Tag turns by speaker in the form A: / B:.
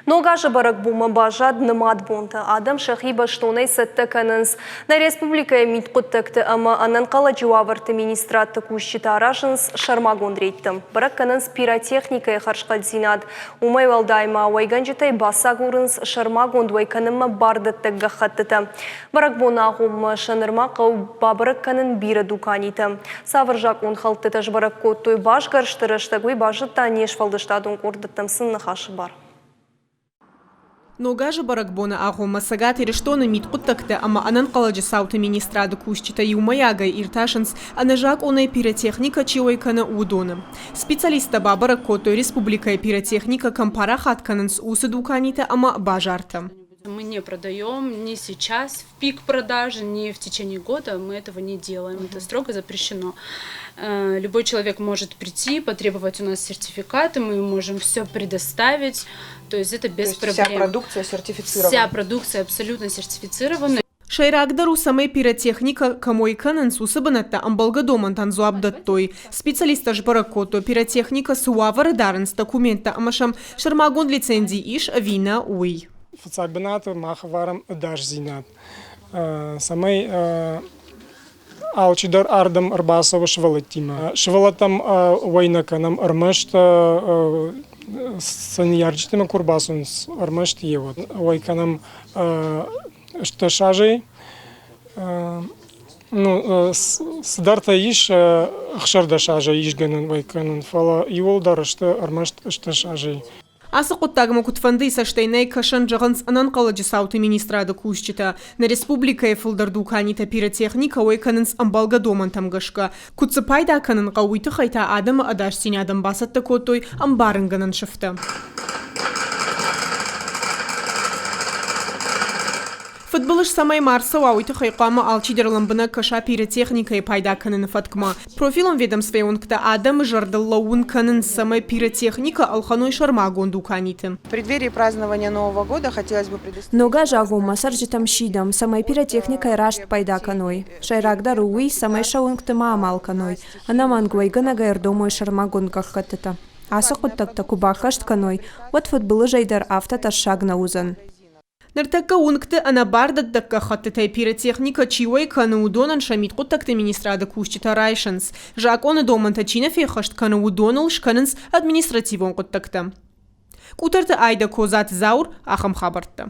A: Нога жыбарык бума бажад нымат бунты. Адам шахиба штонай сетті канынс. На республика мит құттықты ама анан қала жуавырты министратты күшчіті арашынс шармагон рейтті. Бірақ канынс пиротехникай харшқал зинад. Умай валдайма уайган жытай баса көрінс шармагон дуай каныма бардытты ғақаттыты. Бірақ бұна ғумы шанырма қау бабырық канын бирі дуканиты. Савыржак он халтыты жбарык коттой баш гарштырыштагуй бажытта нешфалдыштадың көрдіттім сынны хашы бар.
B: Нога жыбарак-бона ағу масагат ирештоны мит құттықты, ама анан қаладжы сауты министрады күшчіта юмаяга ирташынс, анажак онай пиротехника чиойканы удоны. Специалиста бабарак котой республика пиротехника компара хатканынс усы дуканита, ама бажарта.
C: Мы не продаем ни сейчас в пик продажи, ни в течение года. Мы этого не делаем. Это строго запрещено. Любой человек может прийти, потребовать у нас сертификаты, мы можем все предоставить. То есть это без проблем.
D: Вся продукция сертифицирована?
C: Вся продукция абсолютно сертифицирована.
B: Шайрагдару самой пиротехника камойканын сусыбынатта амбалгадоман танзу абдаттой. Специалиста жбаракото пиротехника суавары дарынс документа амашам шармагон лицензии иш вина уй.
E: Фацабинаты махварам даш зинат. Самой алчидар ардам арбасова швалатима. Швалатам войнаканам армашта саньярчитима курбасун армашт евот. Войканам шташажей. Ну сдарта иш хшардашажей иш ганан войканан фала юл дарашта армашт шташажей.
B: Асы құттағымы күтфанды саштайнай кашан жағынс анан қаладжы сауты министрады күшчіта. На республика ефылдарду канита пиротехника ойканынс амбалга доман тамгашка. Күтсіпайда канын қауыйты қайта адамы адаш сен адам басатты көтой амбарынғанын шыфты. Футболыш самай марса уауйты хайқамы алчидерлымбына каша пиротехника и пайда канын фаткма. Профилом ведомстве онкта адам жардыллауын канын самай пиротехника алханой шармагон дуканиты.
D: В преддверии празднования Нового года хотелось бы предоставить...
F: Нога жагума саржитам шидам, самай пиротехника и рашт пайда каной. Шайрагдар уи самай шаунктыма амал каной. Анамангуай гынага эрдомой шармагон гахкатыта. Асы құттакта кубахашт каной. Вот футболы жайдар автата шагна узан.
B: Нартакка ункты ана бардаддакка хатты пиротехника чиой каны удонан шамит құттакты министрады күшчіта райшынс. Жак оны доманта чина фейхашт каны удонал шканынс административон құттакты. Кутарты айда козат заур ахам хабартты.